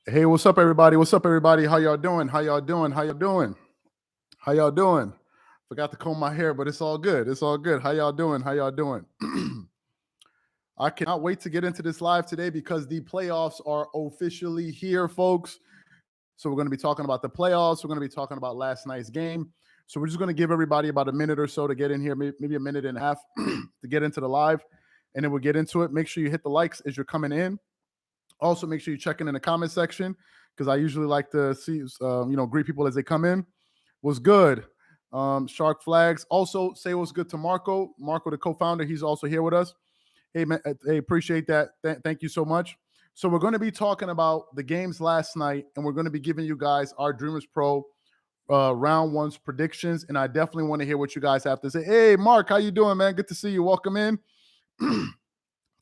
Hey, what's up, everybody? What's up, everybody? How y'all doing? How y'all doing? How y'all doing? How y'all doing? Forgot to comb my hair, but it's all good. It's all good. How y'all doing? How y'all doing? I cannot wait to get into this live today because the playoffs are officially here, folks. So we're going to be talking about the playoffs. We're going to be talking about last night's game. So we're just going to give everybody about a minute or so to get in here, maybe a minute and a half to get into the live, and then we'll get into it. Make sure you hit the likes as you're coming in. Also, make sure you check in the comment section because I usually like to see, greet people as they come in. What's good? Shark Flags. Also, say what's good to Marco. Marco, the co-founder, he's also here with us. Hey, man, hey, appreciate that. Thank you so much. So we're going to be talking about the games last night, and we're going to be giving you guys our Dreamerspro round one's predictions. And I definitely want to hear what you guys have to say. Hey, Mark, how you doing, man? Good to see you. Welcome in.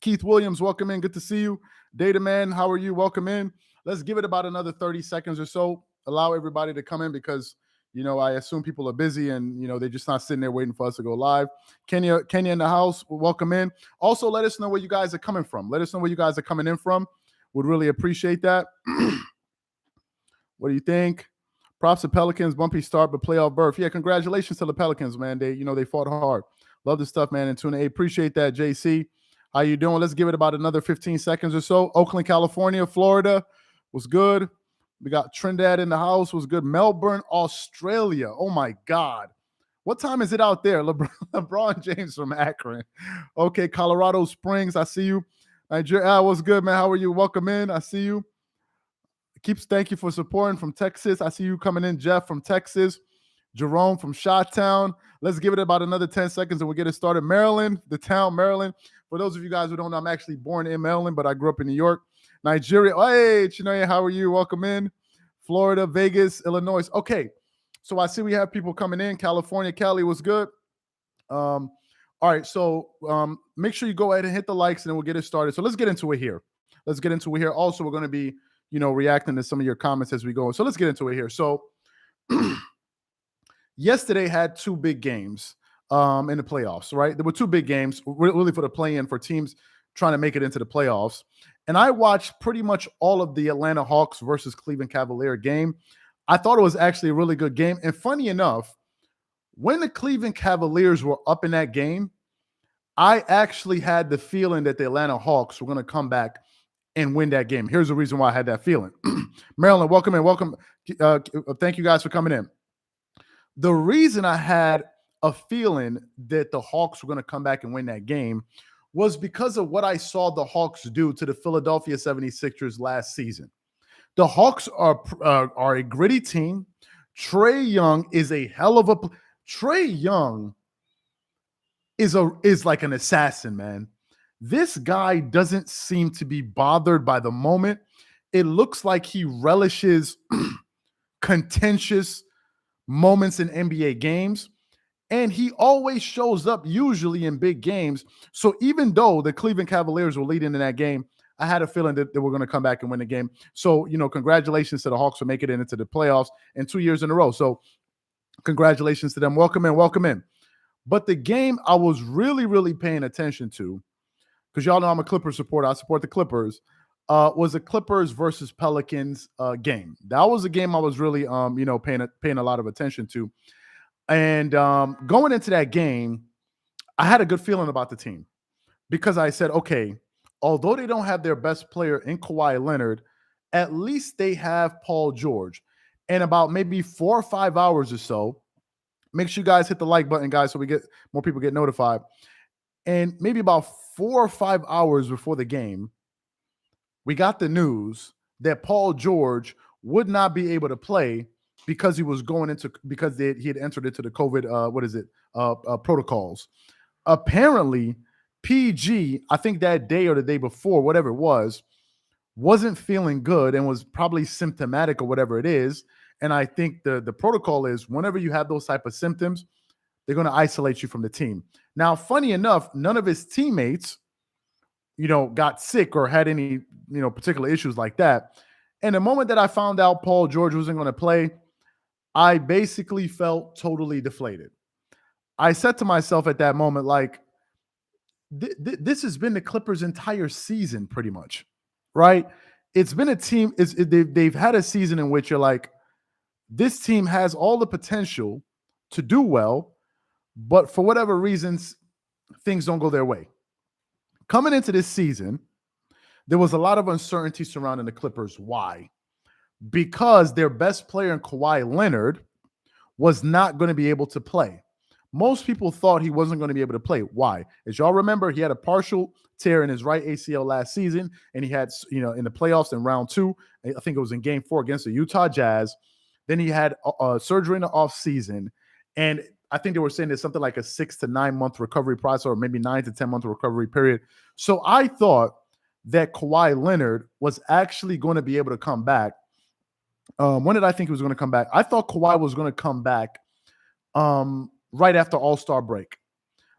Keith Williams, welcome in. Good to see you. Data Man, how are you? Welcome in. Let's give it about another 30 seconds or so. Allow everybody to come in because, I assume people are busy and, they're just not sitting there waiting for us to go live. Kenya in the house, welcome in. Also, let us know where you guys are coming from. Let us know where you guys are coming in from. Would really appreciate that. What do you think? Props to Pelicans, bumpy start, but playoff berth. Yeah, congratulations to the Pelicans, man. They fought hard. Love the stuff, man. And tune in. Appreciate that, JC. How you doing? Let's give it about another 15 seconds or so. Oakland, California, Florida was good. We got Trinidad in the house was good. Melbourne, Australia. Oh, my God. What time is it out there? LeBron James from Akron. Okay, Colorado Springs, I see you. Nigeria, what's good, man? How are you? Welcome in. I see you. Thank you for supporting from Texas. I see you coming in, Jeff from Texas. Jerome from Chi-Town. Let's give it about another 10 seconds and we'll get it started. Maryland, the town, Maryland. For those of you guys who don't know, I'm actually born in Maryland, but I grew up in New York. Nigeria. Hey, Chinoya, how are you? Welcome in. Florida, Vegas, Illinois. Okay, so I see we have people coming in. California, Cali was good. All right, so make sure you go ahead and hit the likes and then we'll get it started. So let's get into it here. Also, we're going to be, reacting to some of your comments as we go. So let's get into it here. So yesterday had two big games in the playoffs, right? There were two big games really for the play-in for teams trying to make it into the playoffs. And I watched pretty much all of the Atlanta Hawks versus Cleveland Cavalier game. I thought it was actually a really good game. And funny enough, when the Cleveland Cavaliers were up in that game, I actually had the feeling that the Atlanta Hawks were going to come back and win that game. Here's the reason why I had that feeling. Maryland, welcome in. Welcome. Thank you guys for coming in. The reason I had a feeling that the Hawks were going to come back and win that game was because of what I saw the Hawks do to the Philadelphia 76ers last season. The Hawks are a gritty team. Trae Young is a hell of a Trae Young is like an assassin, man. This guy doesn't seem to be bothered by the moment. It looks like he relishes contentious moments in NBA games, and he always shows up usually in big games. So even though the Cleveland Cavaliers were leading in that game, I had a feeling that they were going to come back and win the game. So, congratulations to the Hawks for making it into the playoffs in 2 years in a row. So congratulations to them. Welcome in, welcome in. But the game I was really, really paying attention to, because y'all know I'm a Clippers supporter, I support the Clippers, was the Clippers versus Pelicans game. That was a game I was really, paying a lot of attention to. And going into that game, I had a good feeling about the team because I said, okay, although they don't have their best player in Kawhi Leonard, at least they have Paul George. And about maybe 4 or 5 hours or so, make sure you guys hit the like button, guys, so we get more people get notified. And maybe about 4 or 5 hours before the game, we got the news that Paul George would not be able to play because he was he had entered into the COVID, protocols. Apparently, PG, I think that day or the day before, whatever it was, wasn't feeling good and was probably symptomatic or whatever it is. And I think the protocol is whenever you have those type of symptoms, they're going to isolate you from the team. Now, funny enough, none of his teammates, got sick or had any, particular issues like that. And the moment that I found out Paul George wasn't going to play, I basically felt totally deflated. I said to myself at that moment, like, this has been the Clippers' entire season pretty much, right? it's been a team. They've had a season in which you're like, this team has all the potential to do well, but for whatever reasons, things don't go their way. Coming into this season, there was a lot of uncertainty surrounding the Clippers. Why? Because their best player in Kawhi Leonard was not going to be able to play. Most people thought he wasn't going to be able to play. Why? As y'all remember, he had a partial tear in his right ACL last season, and he had, in the playoffs in round 2, I think it was in game 4 against the Utah Jazz. Then he had surgery in the offseason, and I think they were saying there's something like a 6 to 9 month recovery process, or maybe 9 to 10 month recovery period. So I thought that Kawhi Leonard was actually going to be able to come back. When did I think he was going to come back? I thought Kawhi was going to come back right after All-Star break.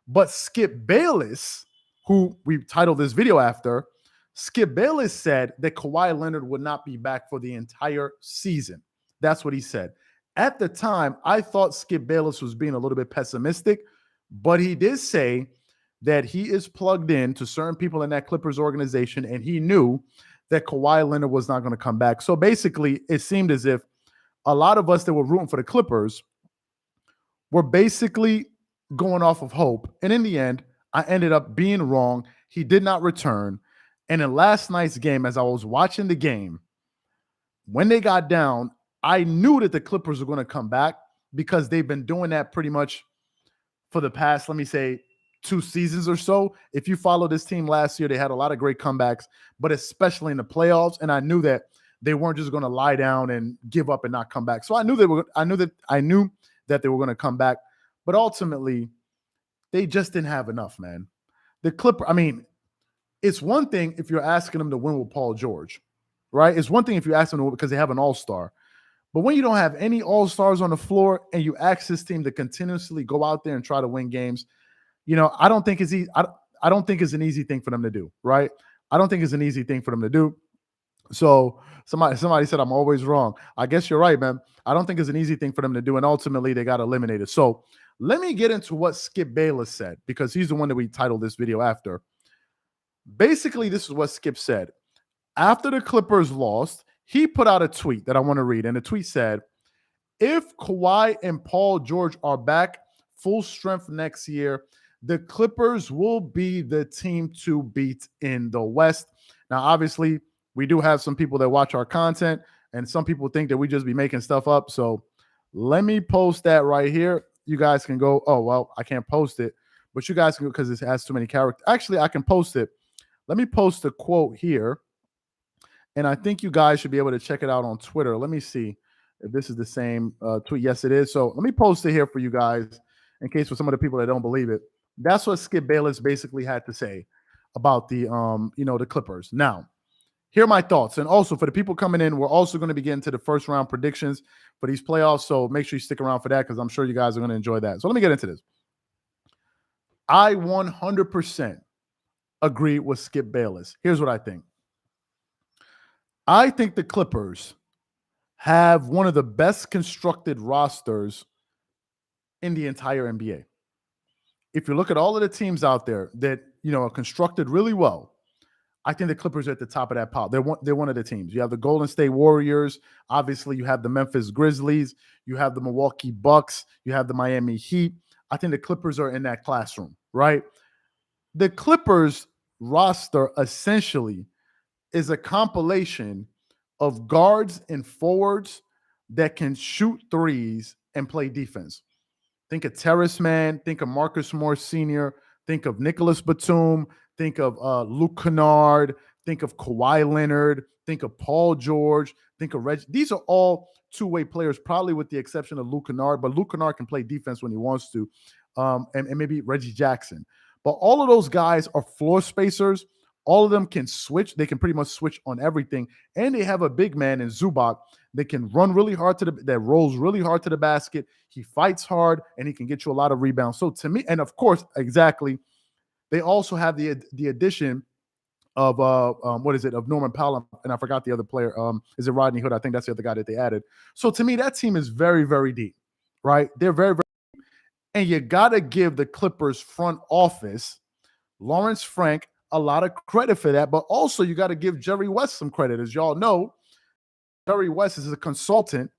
But Skip Bayless, who we titled this video after, Skip Bayless said that Kawhi Leonard would not be back for the entire season. That's what he said. At the time, I thought Skip Bayless was being a little bit pessimistic, but he did say that he is plugged in to certain people in that Clippers organization, and he knew that Kawhi Leonard was not going to come back. So basically, it seemed as if a lot of us that were rooting for the Clippers were basically going off of hope. And in the end, I ended up being wrong. He did not return. And in last night's game, as I was watching the game, when they got down, I knew that the Clippers were going to come back because they've been doing that pretty much for the past, let me say, 2 seasons or so. If you follow this team last year, they had a lot of great comebacks, but especially in the playoffs. And I knew that they weren't just going to lie down and give up and not come back. So I knew that they were going to come back, but ultimately they just didn't have enough, man. It's one thing if you're asking them to win with Paul George, right? It's one thing if you ask them to win because they have an all-star. But when you don't have any all-stars on the floor and you ask this team to continuously go out there and try to win games, I don't think it's easy. I don't think it's an easy thing for them to do, right? I don't think it's an easy thing for them to do. So somebody said I'm always wrong. I guess you're right, man. I don't think it's an easy thing for them to do, and ultimately they got eliminated. So let me get into what Skip Bayless said, because he's the one that we titled this video after. Basically, this is what Skip said. After the Clippers lost, he put out a tweet that I want to read, and the tweet said, "If Kawhi and Paul George are back full strength next year, the Clippers will be the team to beat in the West." Now, obviously, we do have some people that watch our content, and some people think that we just be making stuff up. So let me post that right here. You guys can go, oh, well, I can't post it, but you guys can, because it has too many characters. Actually, I can post it. Let me post a quote here, and I think you guys should be able to check it out on Twitter. Let me see if this is the same tweet. Yes, it is. So let me post it here for you guys in case for some of the people that don't believe it. That's what Skip Bayless basically had to say about the the Clippers. Now, here are my thoughts. And also for the people coming in, we're also going to be getting to the first round predictions for these playoffs. So make sure you stick around for that, because I'm sure you guys are going to enjoy that. So let me get into this. I 100% agree with Skip Bayless. Here's what I think. I think the Clippers have one of the best constructed rosters in the entire NBA. If you look at all of the teams out there that, are constructed really well, I think the Clippers are at the top of that pile. They're one of the teams. You have the Golden State Warriors. Obviously, you have the Memphis Grizzlies. You have the Milwaukee Bucks. You have the Miami Heat. I think the Clippers are in that classroom, right? The Clippers roster essentially is a compilation of guards and forwards that can shoot threes and play defense. Think of Terrace Man. Think of Marcus Morris Sr. Think of Nicholas Batum. Think of Luke Kennard. Think of Kawhi Leonard. Think of Paul George. Think of Reggie. These are all two-way players, probably with the exception of Luke Kennard. But Luke Kennard can play defense when he wants to, and maybe Reggie Jackson. But all of those guys are floor spacers. All of them can switch. They can pretty much switch on everything. And they have a big man in Zubac that can run really hard that rolls really hard to the basket. He fights hard, and he can get you a lot of rebounds. So to me, and of course, exactly, they also have the addition of of Norman Powell, and I forgot the other player. Is it Rodney Hood? I think that's the other guy that they added. So to me, that team is very, very deep, right? They're very, very deep. And you got to give the Clippers front office, Lawrence Frank, a lot of credit for that. But also, you got to give Jerry West some credit. As y'all know, Jerry West is a consultant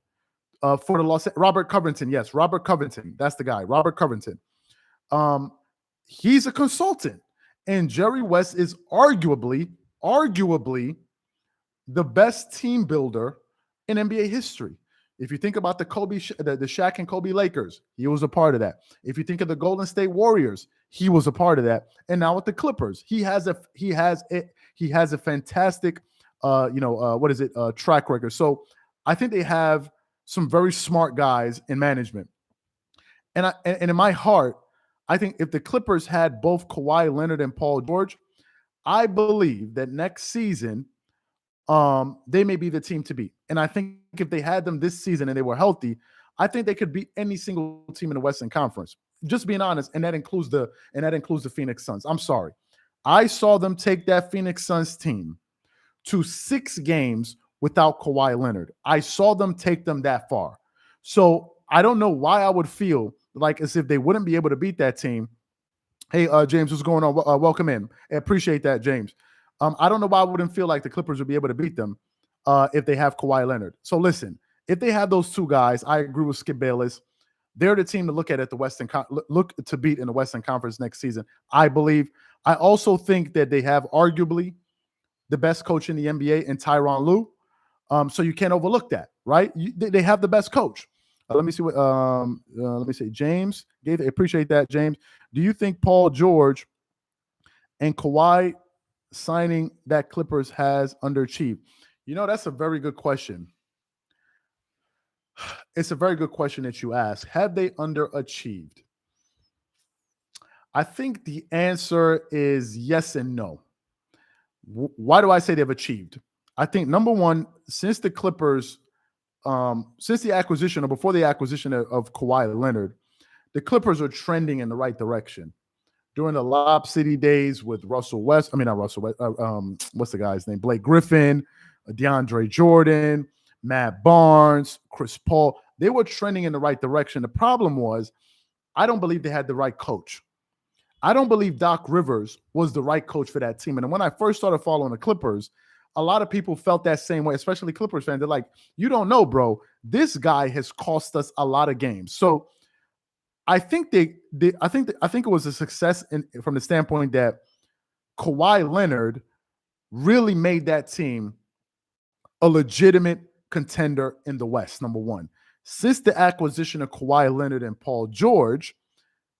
for the Robert Covington. Yes, Robert Covington. That's the guy, Robert Covington. He's a consultant, and Jerry West is arguably the best team builder in NBA history. If you think about the Shaq and Kobe Lakers, he was a part of that. If you think of the Golden State Warriors, he was a part of that. And now with the Clippers, he has a fantastic track record. So I think they have some very smart guys in management. And in my heart, I think if the Clippers had both Kawhi Leonard and Paul George, I believe that next season they may be the team to beat. And I think if they had them this season and they were healthy, I think they could beat any single team in the Western Conference. Just being honest, and that includes the Phoenix Suns. I'm sorry. I saw them take that Phoenix Suns team to 6 games without Kawhi Leonard. I saw them take them that far. So I don't know why I would feel like as if they wouldn't be able to beat that team. Hey, James, what's going on? Welcome in. I appreciate that, James. I don't know why I wouldn't feel like the Clippers would be able to beat them if they have Kawhi Leonard. So if they have those two guys, I agree with Skip Bayless. They're the team to look at the look to beat in the Western Conference next season, I believe. I also think that they have arguably the best coach in the NBA in Tyronn Lue. So you can't overlook that, right? They have the best coach. Let me see what. Let me see. James, I appreciate that, James. Do you think Paul George and Kawhi signing that Clippers has underachieved? That's a very good question. It's a very good question that you ask. Have they underachieved? I think the answer is yes and no. Why do I say they've achieved? I think number one, since the Clippers, since the acquisition or before the acquisition of Kawhi Leonard, the Clippers are trending in the right direction. During the Lob City days with what's the guy's name? Blake Griffin, DeAndre Jordan, Matt Barnes, Chris Paul. They were trending in the right direction. The problem was, I don't believe they had the right coach. I don't believe Doc Rivers was the right coach for that team. And when I first started following the Clippers, a lot of people felt that same way, especially Clippers fans. They're like, you don't know, bro. This guy has cost us a lot of games. So I think I think it was a success from the standpoint that Kawhi Leonard really made that team a legitimate contender in the West, number one. Since the acquisition of Kawhi Leonard and Paul George,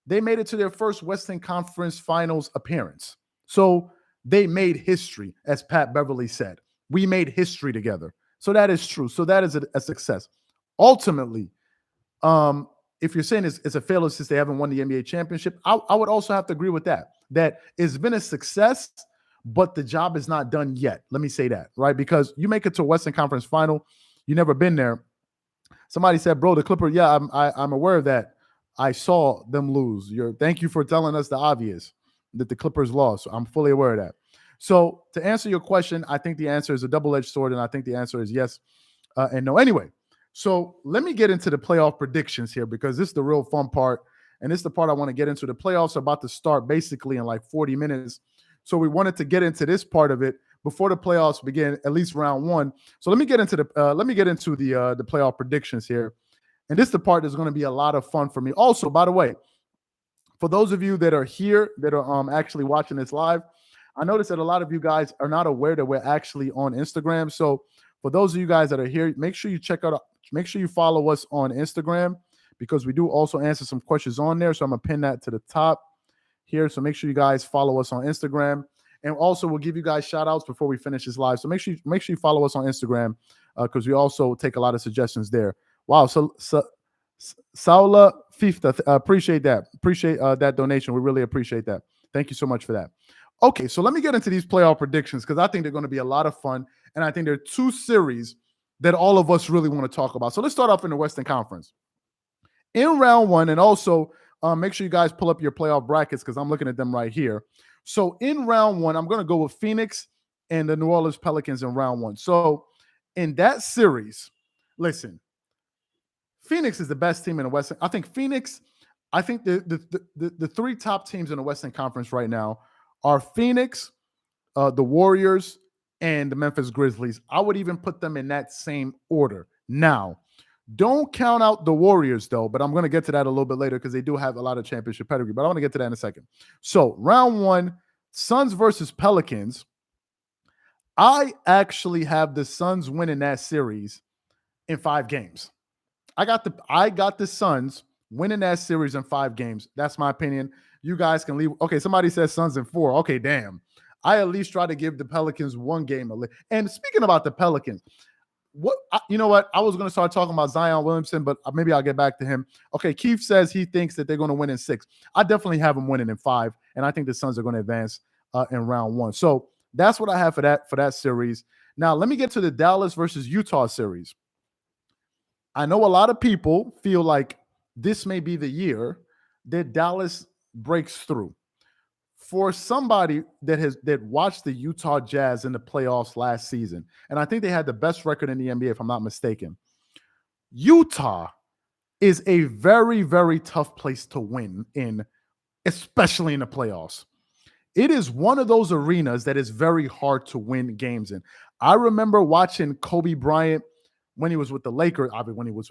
they made it to their first Western Conference Finals appearance. So they made history, as Pat Beverly said. We made history together. So that is true. So that is a success. Ultimately, if you're saying it's a failure since they haven't won the NBA championship, I would also have to agree with that. That it's been a success, but the job is not done yet. Let me say that, right? Because you make it to a Western Conference final, you never been there. Somebody said, bro, the Clippers, yeah, I'm aware of that. I saw them lose. Thank you for telling us the obvious, that the Clippers lost. So I'm fully aware of that. So to answer your question, I think the answer is a double-edged sword, and I think the answer is yes and no. Anyway, so let me get into the playoff predictions here, because this is the real fun part, and this is the part I want to get into. The playoffs are about to start basically in like 40 minutes. So we wanted to get into this part of it before the playoffs begin, at least round one. So let me get into the playoff predictions here. And this is the part that's going to be a lot of fun for me. Also, by the way, for those of you that are here, that are actually watching this live, I noticed that a lot of you guys are not aware that we're actually on Instagram. So for those of you guys that are here, make sure you follow us on Instagram, because we do also answer some questions on there. So I'm going to pin that to the top here. So make sure you guys follow us on Instagram. And also we'll give you guys shout outs before we finish this live. So make sure you follow us on Instagram, because we also take a lot of suggestions there. Wow. So Saula Fifta, appreciate that. Appreciate that donation. We really appreciate that. Thank you so much for that. Okay, so let me get into these playoff predictions, because I think they're going to be a lot of fun. And I think there are two series that all of us really want to talk about. So let's start off in the Western Conference. In round one, and also make sure you guys pull up your playoff brackets, because I'm looking at them right here. So in round one, I'm going to go with Phoenix and the New Orleans Pelicans in round one. So in that series, listen, Phoenix is the best team in the Western. I think the three top teams in the Western Conference right now are Phoenix, the Warriors, and the Memphis Grizzlies. I would even put them in that same order. Now, don't count out the Warriors, though, but I'm going to get to that a little bit later because they do have a lot of championship pedigree, but I want to get to that in a second. So, round one, Suns versus Pelicans. I actually have the Suns winning that series in 5 games. I got the Suns winning that series in 5 games. That's my opinion. You guys can leave. Okay, somebody says Suns in 4. Okay, damn. I at least try to give the Pelicans 1 game. And speaking about the Pelicans, you know what? I was going to start talking about Zion Williamson, but maybe I'll get back to him. Okay, Keith says he thinks that they're going to win in 6. I definitely have them winning in 5, and I think the Suns are going to advance in round 1. So that's what I have for that series. Now, let me get to the Dallas versus Utah series. I know a lot of people feel like this may be the year that Dallas breaks through. For somebody that watched the Utah Jazz in the playoffs last season, and I think they had the best record in the NBA, if I'm not mistaken, Utah is a very, very tough place to win in, especially in the playoffs. It is one of those arenas that is very hard to win games in. I remember watching Kobe Bryant when he was with the Lakers, when he was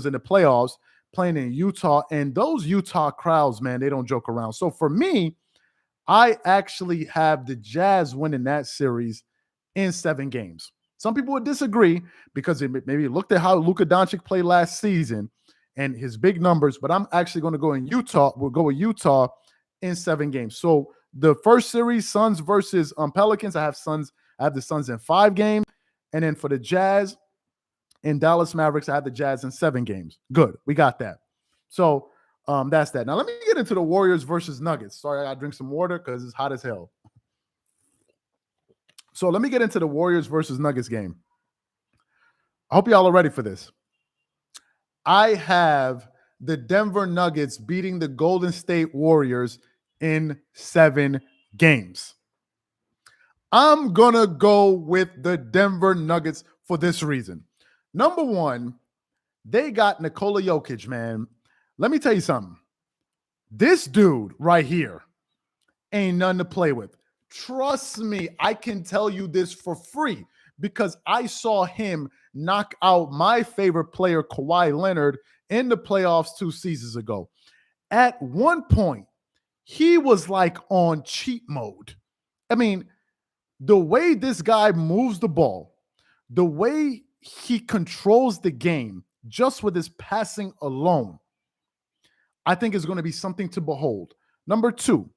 in the playoffs, playing in Utah, and those Utah crowds, man, they don't joke around. So for me, I actually have the Jazz winning that series in 7 games. Some people would disagree because they maybe looked at how Luka Doncic played last season and his big numbers, but I'm actually going to go in Utah. We'll go with Utah in 7 games. So the first series, Suns versus Pelicans, I have the Suns in 5 games. And then for the Jazz and Dallas Mavericks, I have the Jazz in 7 games. Good. We got that. So that's that. Now let me get into the Warriors versus Nuggets. Sorry, I gotta drink some water because it's hot as hell. So let me get into the Warriors versus Nuggets game. I hope y'all are ready for this. I have the Denver Nuggets beating the Golden State Warriors in 7 games. I'm gonna go with the Denver Nuggets for this reason. Number one, they got Nikola Jokic, man. Let me tell you something. This dude right here ain't nothing to play with. Trust me, I can tell you this for free because I saw him knock out my favorite player, Kawhi Leonard, in the playoffs 2 seasons ago. At one point, he was like on cheat mode. I mean, the way this guy moves the ball, the way he controls the game just with his passing alone, I think is going to be something to behold. Number 2,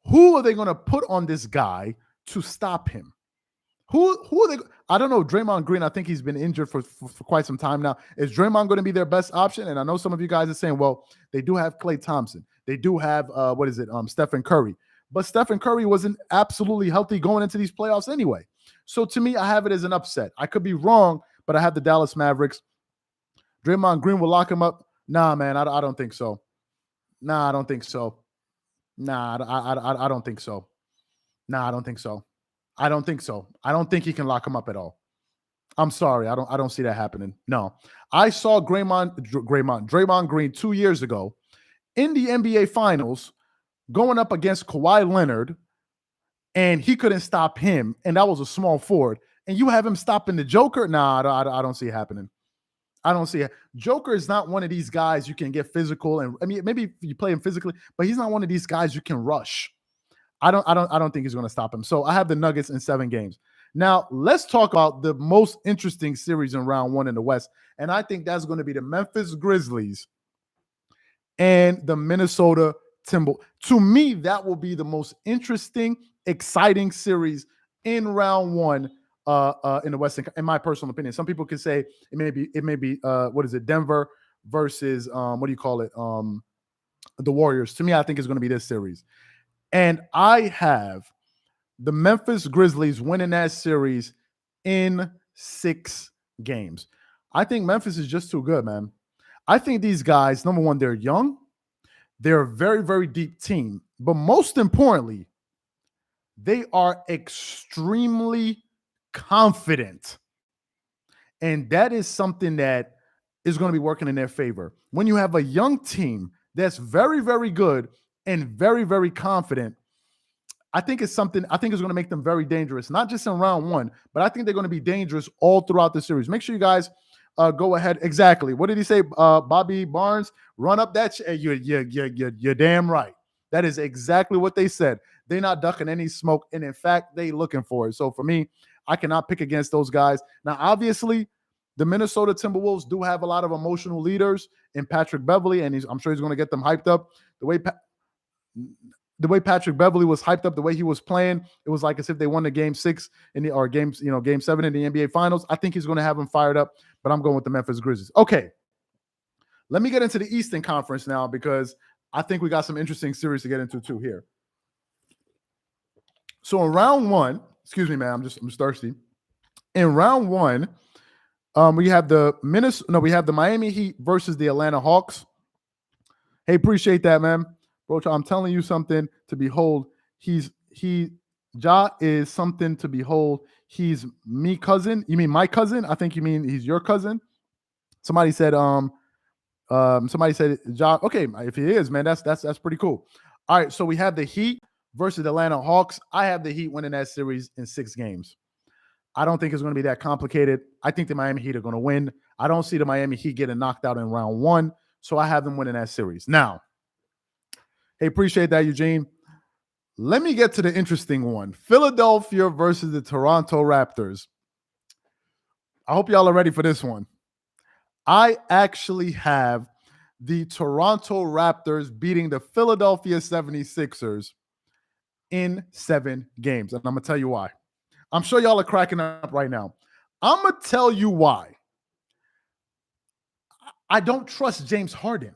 who are they going to put on this guy to stop him? Who are they? I don't know. Draymond Green, I think he's been injured for quite some time now. Is Draymond going to be their best option? And I know some of you guys are saying, well, they do have Klay Thompson. They do have, Stephen Curry. But Stephen Curry wasn't absolutely healthy going into these playoffs anyway. So to me, I have it as an upset. I could be wrong, but I have the Dallas Mavericks. Draymond Green will lock him up. Nah, man, I don't think so. Nah, I don't think so. Nah, I don't think so. Nah, I don't think so. I don't think so. I don't think he can lock him up at all. I'm sorry. I don't see that happening. No. I saw Draymond Green 2 years ago in the NBA Finals going up against Kawhi Leonard, and he couldn't stop him, and that was a small forward. And you have him stopping the Joker? Nah, I don't see it happening. I don't see it. Joker is not one of these guys you can get physical, and I mean maybe you play him physically, but he's not one of these guys you can rush. I don't think he's going to stop him. So I have the Nuggets in 7 games. Now let's talk about the most interesting series in round 1 in the West, and I think that's going to be the Memphis Grizzlies and the Minnesota Timberwolves. To me, that will be the most interesting, exciting series in round 1. In the West, in my personal opinion. Some people could say it may be Denver versus the Warriors. To me, I think it's going to be this series. And I have the Memphis Grizzlies winning that series in 6 games. I think Memphis is just too good, man. I think these guys, number one, they're young. They're a very, very deep team. But most importantly, they are extremely confident. And that is something that is going to be working in their favor. When you have a young team that's very, very good and very, very confident, I think it's something, I think it's going to make them very dangerous, not just in round one, but I think they're going to be dangerous all throughout the series. Make sure you guys go ahead. Exactly. What did he say? Bobby Barnes, run up that. You're damn right. That is exactly what they said. They're not ducking any smoke. And in fact, they looking for it. So for me, I cannot pick against those guys. Now, obviously, the Minnesota Timberwolves do have a lot of emotional leaders in Patrick Beverley, and I'm sure he's going to get them hyped up. The way Patrick Beverley was hyped up, the way he was playing, it was like as if they won the game 6 or game 7 in the NBA Finals. I think he's going to have them fired up, but I'm going with the Memphis Grizzlies. Okay, let me get into the Eastern Conference now because I think we got some interesting series to get into too here. So in round one, excuse me, man, I'm just thirsty. In round one, we have the Miami Heat versus the Atlanta Hawks. Hey, appreciate that, man. Bro, I'm telling you something to behold. Ja is something to behold. He's me cousin. You mean my cousin? I think you mean he's your cousin. Somebody said Ja. Okay, if he is, man, that's pretty cool. All right, so we have the Heat versus the Atlanta Hawks. I have the Heat winning that series in 6 games. I don't think it's going to be that complicated. I think the Miami Heat are going to win. I don't see the Miami Heat getting knocked out in round one, so I have them winning that series. Now, hey, appreciate that, Eugene. Let me get to the interesting one. Philadelphia versus the Toronto Raptors. I hope y'all are ready for this one. I actually have the Toronto Raptors beating the Philadelphia 76ers in 7 games. And I'm going to tell you why. I'm sure y'all are cracking up right now. I'm going to tell you why. I don't trust James Harden.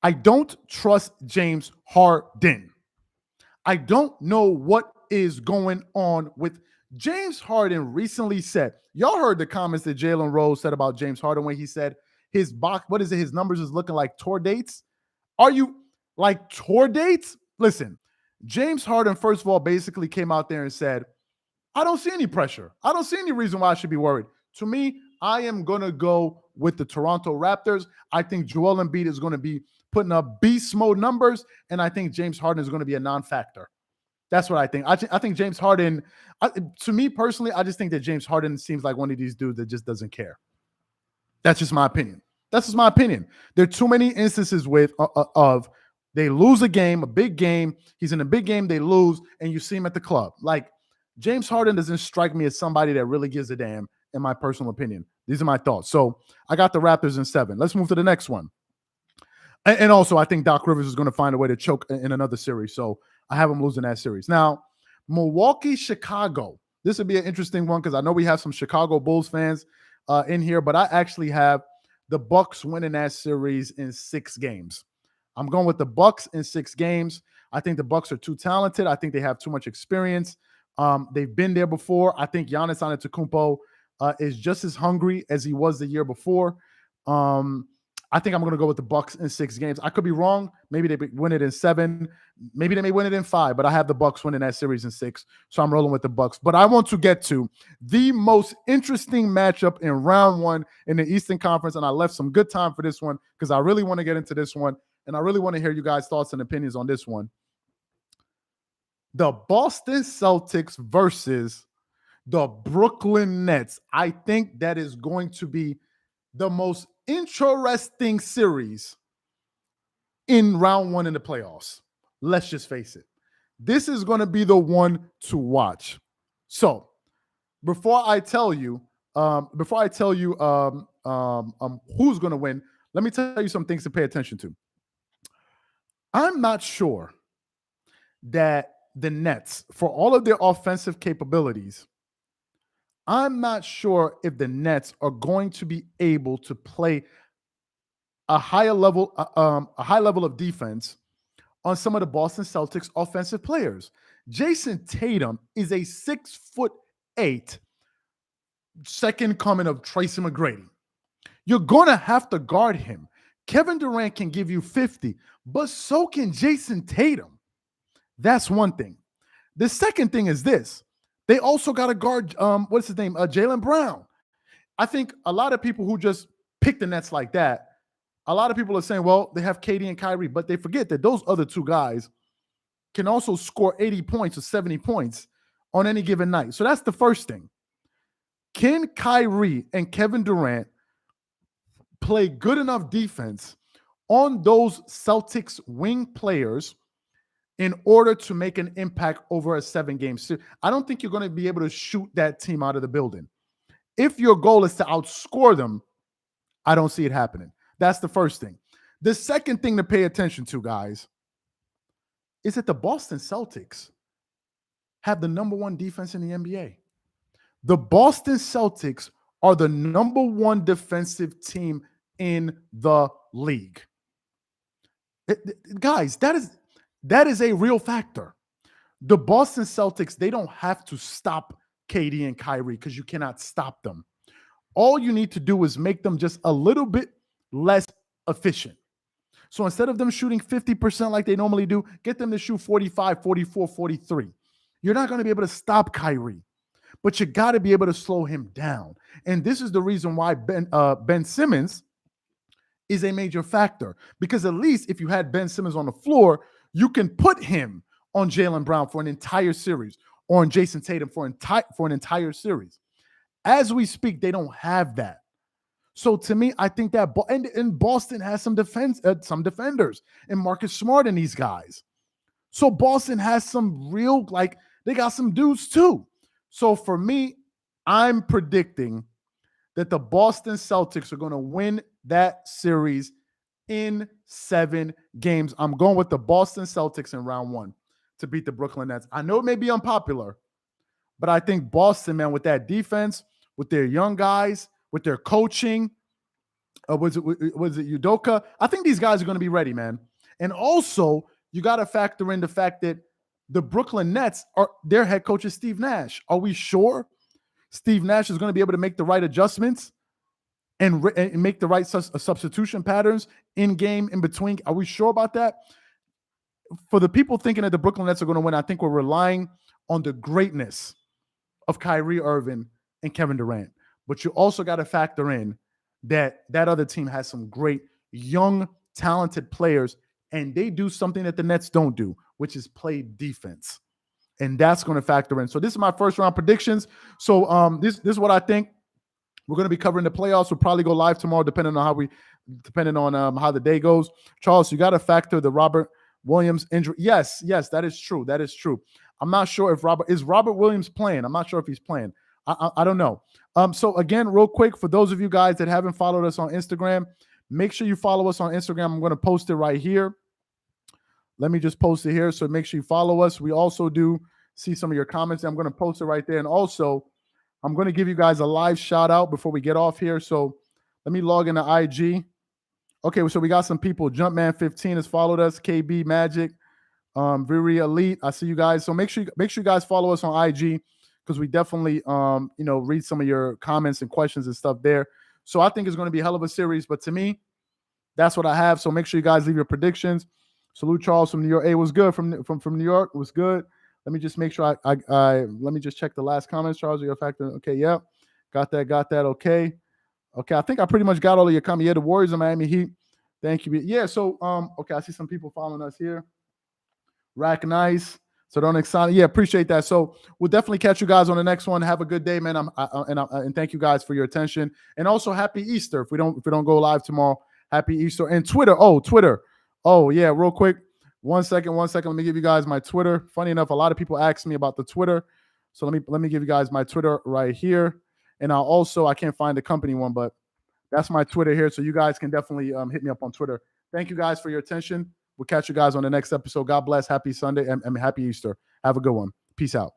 I don't trust James Harden. I don't know what is going on with James Harden. Recently said, y'all heard the comments that Jalen Rose said about James Harden when he said his numbers is looking like tour dates. Are you like tour dates? Listen, James Harden, first of all, basically came out there and said, I don't see any pressure. I don't see any reason why I should be worried. To me, I am going to go with the Toronto Raptors. I think Joel Embiid is going to be putting up beast mode numbers, and I think James Harden is going to be a non-factor. That's what I think. I think James Harden, to me personally, I just think that James Harden seems like one of these dudes that just doesn't care. That's just my opinion. That's just my opinion. There are too many instances of they lose a game, a big game. He's in a big game, they lose, and you see him at the club. Like, James Harden doesn't strike me as somebody that really gives a damn, in my personal opinion. These are my thoughts. So I got the Raptors in 7. Let's move to the next one. And also, I think Doc Rivers is going to find a way to choke in another series. So I have him losing that series. Now, Milwaukee, Chicago. This would be an interesting one because I know we have some Chicago Bulls fans in here, but I actually have the Bucks winning that series in 6 games. I'm going with the Bucks in 6 games. I think the Bucks are too talented. I think they have too much experience. They've been there before. I think Giannis Antetokounmpo is just as hungry as he was the year before. I think I'm going to go with the Bucks in 6 games. I could be wrong. Maybe they win it in 7. Maybe they may win it in 5, but I have the Bucks winning that series in 6. So I'm rolling with the Bucks. But I want to get to the most interesting matchup in round 1 in the Eastern Conference. And I left some good time for this one because I really want to get into this one. And I really want to hear you guys' thoughts and opinions on this one. The Boston Celtics versus the Brooklyn Nets. I think that is going to be the most interesting series in round 1 in the playoffs. Let's just face it. This is going to be the one to watch. So before I tell you who's going to win, let me tell you some things to pay attention to. I'm not sure that the Nets, for all of their offensive capabilities, I'm not sure if the Nets are going to be able to play a high level of defense on some of the Boston Celtics offensive players. Jason Tatum is a 6'8" second coming of Tracy McGrady. You're going to have to guard him. Kevin Durant can give you 50, but so can Jason Tatum. That's one thing. The second thing is this. They also got to guard, what's his name? Jaylen Brown. I think a lot of people who just pick the Nets like that, a lot of people are saying, well, they have KD and Kyrie, but they forget that those other 2 guys can also score 80 points or 70 points on any given night. So that's the first thing. Can Kyrie and Kevin Durant play good enough defense on those Celtics wing players in order to make an impact over a 7-game series? I don't think you're going to be able to shoot that team out of the building. If your goal is to outscore them, I don't see it happening. That's the first thing. The second thing to pay attention to, guys, is that the Boston Celtics have the number 1 defense in the NBA. The Boston Celtics are the number 1 defensive team in the league. Guys, that is a real factor. The Boston Celtics, they don't have to stop KD and Kyrie because you cannot stop them. All you need to do is make them just a little bit less efficient. So instead of them shooting 50% like they normally do, get them to shoot 45, 44, 43. You're not going to be able to stop Kyrie, but you got to be able to slow him down. And this is the reason why Ben Simmons is a major factor, because at least if you had Ben Simmons on the floor, you can put him on Jaylen Brown for an entire series or on Jason Tatum for an entire series. As we speak, they don't have that. So to me, I think that and Boston has some defenders, and Marcus Smart and these guys. So Boston has some real, they got some dudes too. So for me, I'm predicting that the Boston Celtics are going to win that series in 7 games. I'm going with the Boston Celtics in round 1 to beat the Brooklyn Nets. I know it may be unpopular, but I think Boston, man, with that defense, with their young guys, with their coaching, was it Udoka? I think these guys are going to be ready, man. And also, you got to factor in the fact that the Brooklyn Nets, their head coach is Steve Nash. Are we sure Steve Nash is going to be able to make the right adjustments and make the right substitution patterns in game, in between? Are we sure about that? For the people thinking that the Brooklyn Nets are going to win, I think we're relying on the greatness of Kyrie Irving and Kevin Durant. But you also got to factor in that other team has some great young, talented players, and they do something that the Nets don't do, which is play defense. And that's going to factor in. So this is my first round predictions. So this is what I think. We're going to be covering the playoffs. We'll probably go live tomorrow, depending on how the day goes. Charles, you got to factor the Robert Williams injury. Yes, that is true. That is true. I'm not sure if Robert Williams playing. I'm not sure if he's playing. I don't know. So again, real quick, for those of you guys that haven't followed us on Instagram, make sure you follow us on Instagram. I'm going to post it right here. Let me just post it here. So make sure you follow us. We also do see some of your comments. I'm going to post it right there. And also, I'm going to give you guys a live shout out before we get off here. So let me log into IG. Okay, so we got some people. Jumpman15 has followed us. KB Magic, Very Elite. I see you guys. So make sure you guys follow us on IG, because we definitely read some of your comments and questions and stuff there. So I think it's going to be a hell of a series. But to me, that's what I have. So make sure you guys leave your predictions. Salute Charles from New York. Hey, it was good from New York. It was good. Let me just make sure let me just check the last comments. Charles, you're a factor. Okay, yep. Got that. Okay. I think I pretty much got all of your comments. Yeah, the Warriors of Miami Heat. Thank you. Yeah, so okay, I see some people following us here. Rack nice. So don't excited. Yeah, appreciate that. So we'll definitely catch you guys on the next one. Have a good day, man. And thank you guys for your attention. And also happy Easter. If we don't go live tomorrow, happy Easter. And Twitter. Oh, yeah, real quick. One second. Let me give you guys my Twitter. Funny enough, a lot of people ask me about the Twitter. So let me give you guys my Twitter right here. And I can't find the company one, but that's my Twitter here. So you guys can definitely hit me up on Twitter. Thank you guys for your attention. We'll catch you guys on the next episode. God bless. Happy Sunday and happy Easter. Have a good one. Peace out.